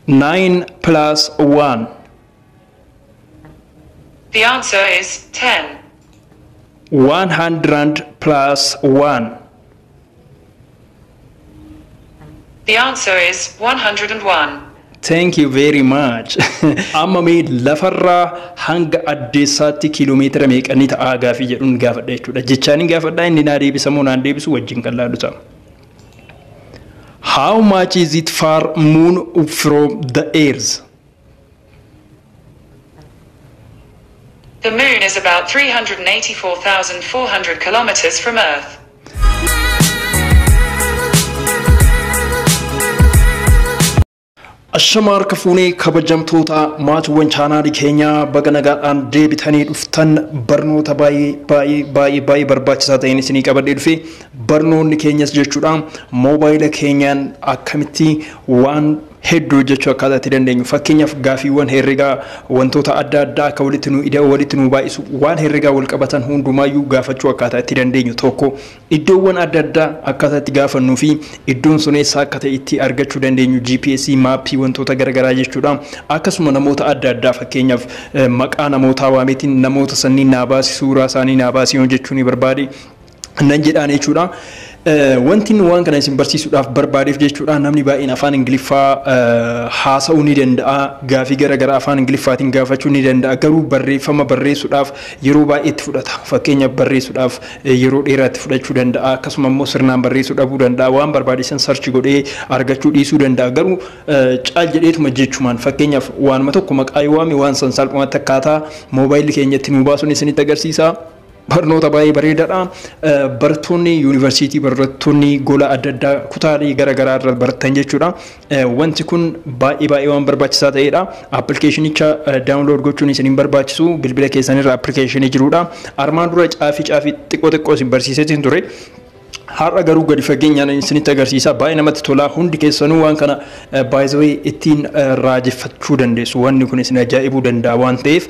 9 plus 1. The answer is 10. 100 plus 1. The answer is 101. Thank you very much. Amma mee lafarraa hanga addeessaatti kiiloomeetira meeqanii ta'aa gaafii jedhuun gaafadha jechuudha. Jechaan gaafadha inni naa deebisa moo naan deebisu wajjin qal'aadhu ta'a. How much is it far moon from the earth? The moon is about 384,400 kilometers from Earth. Ashamar kafune kabajamtoota maatiiwwan chaanaali keenya baga nagaadhaan deebitanii dhuftan barnoota baay'ee barbaachisaa ta'een isinii qabadhee dhufe barnoonni keenyas jechuudha moobaayila keenyaan akkamitti waan hedduu jechuu akkaataa itti dandeenyu fakkeenyaaf gaafiiwwan herregaa wantoota adda addaa akka walitti nu baay'isu waan herregaa wal qabatan hundumaayyuu gaafachuu akkaataa itti dandeenyu tokko iddoowwan adda addaa akkaataa itti gaafannuu fi iddoon sun eessa akka ta'e itti argachuu dandeenyu GPS maappii wantoota garagaraa jechuudha akkasuma namoota adda addaa fakkeenyaaf maqaa namoota waameetiin namoota sanniin naa baasi suuraa isaanii naa baasi jechuun barbaade nan jedhaan jechuudha. Wanti waan kana isin barsiisuudhaaf barbaadeef jechuudha namni baay'een afaan Ingiliffaa haasa'uu ni danda'a gaafii garagaraa afaan Ingiliffaatiin gaafachuu ni danda'a garuu barreeffama barreessuudhaaf yeroo baay'ee itti fudhata fakkeenyaaf barreessuudhaaf yeroo dheeraa itti fudhachuu danda'a akkasuma immoo sirnaan barreessuu dhabuu danda'a waan barbaadesan sarchi godhee argachuu dhiisuu danda'a garuu caal jedheetuma jechumaan fakkeenyaaf waanuma tokko maqaa yoo waame waan san salphumatti akkaataa moobaayilii keenyatti nu baasuun isinitti agarsiisa. Barnoota baay'ee bareedaadha. Barattoonni yuunivarsiitii barattoonni gola adda addaa kutaalee garagaraa irraa baratan jechuudha. Wanti kun baay'ee waan barbaachisaa ta'edha. Appilikeeshinicha daawunlood gochuun isin barbaachisu bilbila keessanirra appilikeeshinii jirudha. Armaan dura caafii xiqqoo isin barsiiseetiin ture. Har'a garuu gadi fageenyaan isinitti agarsiisa baay'ee namatti tola hundi keessanuu waan kana baay'ee ittiin raajeffachuu dandeessu wanni kun isin ajaa'ibuu danda'a waan ta'eef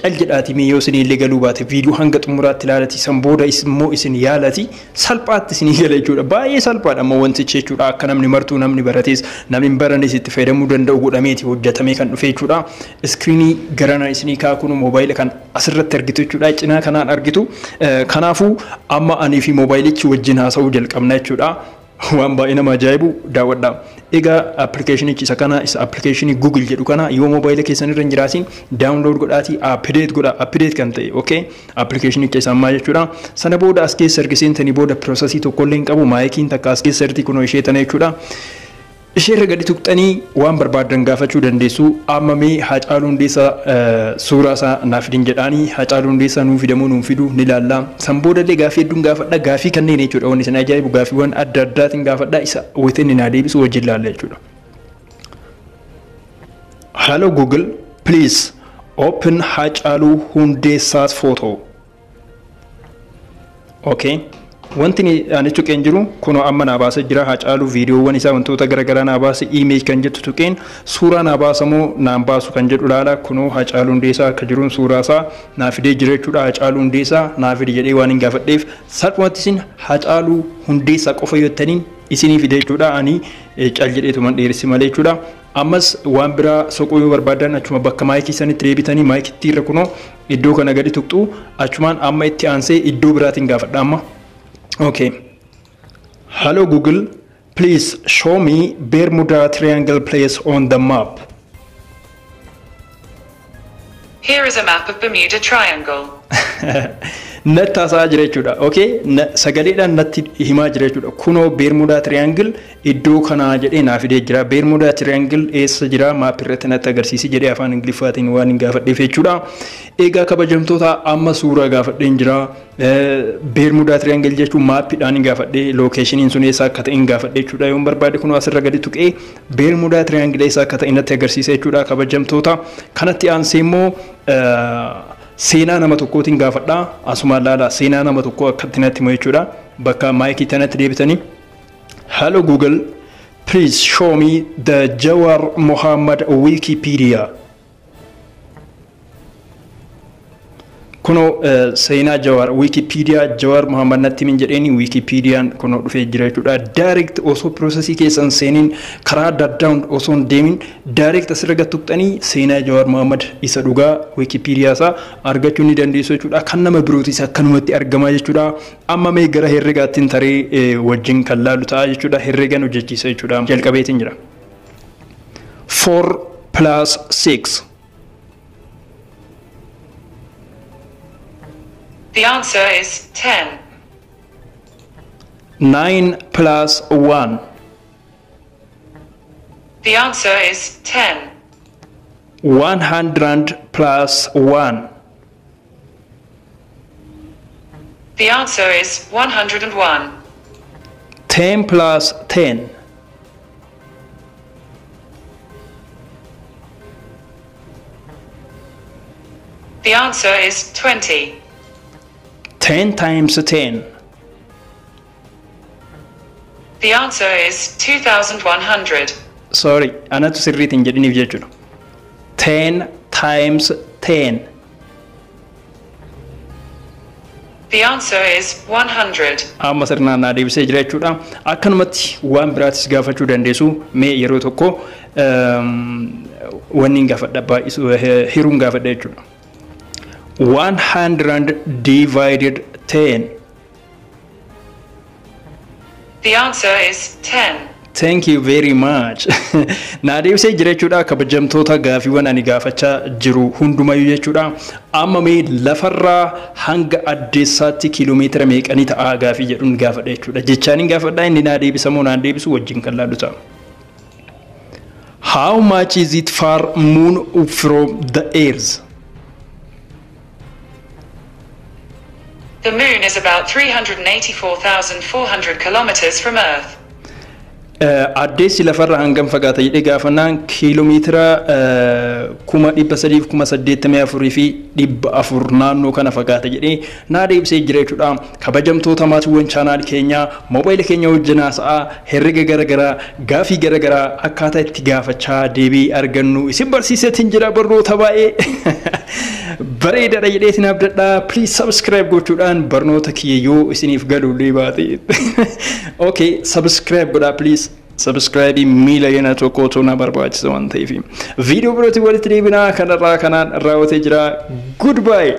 cal jedhaati mee yoo isin illee galuu baate viidiyoo hanga xumuraatti ilaalati san booda immoo isin yaalati salphaatti isin gala jechuudha baay'ee salphaadha ammoo wantichi jechuudha akka namni martuu namni baratees namni baranes itti fayyadamuu danda'u godhameeti hojjetamee kan dhufe jechuudha iskriinii garana isinii kaakunu moobaayila kan asirratti argitu jechuudha cinaa kanaan argitu kanaafuu amma anii fi moobaayilichi wajjin haasa'uu jalqabna jechuudha waan baay'ee nama ajaa'ibu daawwadha egaa appilikeeshinichi isa kana isa appilikeeshinii Google jedhu kana yoo moobaayila keessanirra hin jiraatin daawunlood godhaati update kan ta'e okay appilikeeshinicha isa ammaa jechuudha sana booda as keessa ergisiintanii booda piroosesii tokkollee hin qabu maayikiin takka as keessa irratti kunoo ishee tana jechuudha ishee gadi tuqxanii waan barbaadan gaafachuu dandeessu amma mee Haacaaluu Hundeessaa suuraa isaa naaf fidin jedhaanii Haacaaluu Hundeessaa nuu fidamuu nuu fiduu ni laalla san booda illee gaafii hedduun gaafadha gaafii kanneen jechuudha wanni isin ajaa'ibu gaafiiwwan adda addaatiin gaafadha isa wayitanii naa deebisu wajjin laalla jechuudha. Hello Google, please open Haacaaluu Hundeessa's photo. Okay. Wanti ani tuqeen jiru kuno amma naa baasa jira Haacaaluu viidiyoowwan isaa wantoota garagaraa naa baasa image kan jettu tuqeen suuraa naa baasamoo naan baasu kan jedhu laala kuno Haacaaluu Hundeessaa akka jiruun suuraa isaa naa fidee jira jechuudha Haacaaluu Hundeessaa naa fide jedhee waan hin gaafadheef salphumatti isin Haacaaluu Hundeessaa qofa yottaniin isinii fide jechuudha ani cal jedheetuman dheeressi malee jechuudha ammas waan biraa soquu yoo barbaadan achuma bakka maayikii sanitti deebitanii maayikitti irra kuno iddoo kana gadi tuqxu achumaan amma itti aansee iddoo biraatiin gaafadha amma. Okay. Hello Google, please show me Bermuda Triangle place on the map. Here is a map of Bermuda Triangle. Nattaasaa jira jechuudha. Okay? Sagaleedhaan natti himaa jira jechuudha. Kunoo Bermuda Triangle iddoo kanaa jedhee naa fidee jira. Bermuda Triangle eessa jira maappirratti natti agarsiisi jedhee afaan Ingiliffaatiin waan hin gaafadheef jechuudha. Egaa kabajamtoota amma suuraa gaafadheen jira. Bermuda Triangle jechuun maappiidhaan hin gaafadhee lookeeshiniin sun eessa akka ta'e hin gaafadhee jechuudha. Yoon barbaade kunoo asirra gadi tuqee Bermuda Triangle eessa akka ta'e natti agarsiisa jechuudha kabajamtoota. Kanatti aansee immoo seenaa nama tokkootiin gaafadha asumaan laala seenaa nama tokkoo akkatti natti himu jechuudha bakka maayikii tanatti deebitanii Hello Google, please show me the Jawar Muhammad Wikipedia. kuno seenaa Jawaar Wikipedia Jawaar Muhammad natti min jedheni Wikipediaan kuno dhufee jira jechuudha. Direct osoo processii keessan seeniin karaa daddaun osoo deemin direct asirra gattuqxanii seenaa Jawaar Muhammad isa dhugaa Wikipedia isaa argachuu ni dandeessu jechuudha. Kan nama birootis akkanumatti argama jechuudha. Amma mee gara herregaattiin taree wajjin kan laalu ta'a jechuudha. Herregaan hojjechiisa jechuudha. Jalqabeetiin jira. 4 plus 6. The answer is 10. 9 plus 1. The answer is 10. 100 plus 1. The answer is 101. 10 plus 10. The answer is 20. 10 times 10. The answer is 2100. Sorry, anatu sirriitti hin jedhiniif jechuudha. 10 times 10. The answer is 100. Amma sirnaan naa deebisee jira jechuudha. Akkanumatti waan biraatis gaafachuu dandeessu. Mee yeroo tokko wanni gaafadha hiruun gaafadha jechuudha. 100 divided 10. The answer is 10. Thank you very much. Naa deebisee jira jechuudha. Kabajamtoota gaafiiwwan ani gaafachaa jiru hundumayyuu jechuudha. Amma mee lafarraa hanga addeessaatti kiiloomeetira meeqanii ta'a gaafii jedhuun gaafadha jechuudha. Jechaaniin gaafadha inni naa deebisamoo naan deebisu wajjin kan laallu ta'a. How much is it far moon from the earth? The moon is about 384,400 kilometers from Earth. Addeessi lafarra hangam fagaata jedhee gaafannaan kiiloomeetira 384,400 fi 400 naannoo kana fagaata jedhee naa deebisee jira jechuudha. Kabajamtoota maatiiwwan chaanaal keenyaa moobaayila keenya wajjin haasa'aa herrega garagaraa gaafii garagaraa akkaataa itti gaafachaa deebii argannu isin barsiiseetiin jira barnoota baay'ee bareedaadha jedhee isin abdadhaa. Please subscribe gochuudhaan barnoota kiyyoo isiniif galuulee baate. Okay, subscribe godhaa please. Subscribe miila yana tokko tona barbaachisa waan ta'eef. Video birootii walitti deebinaa kanarraa kanaan raawwatee jira. Goodbye.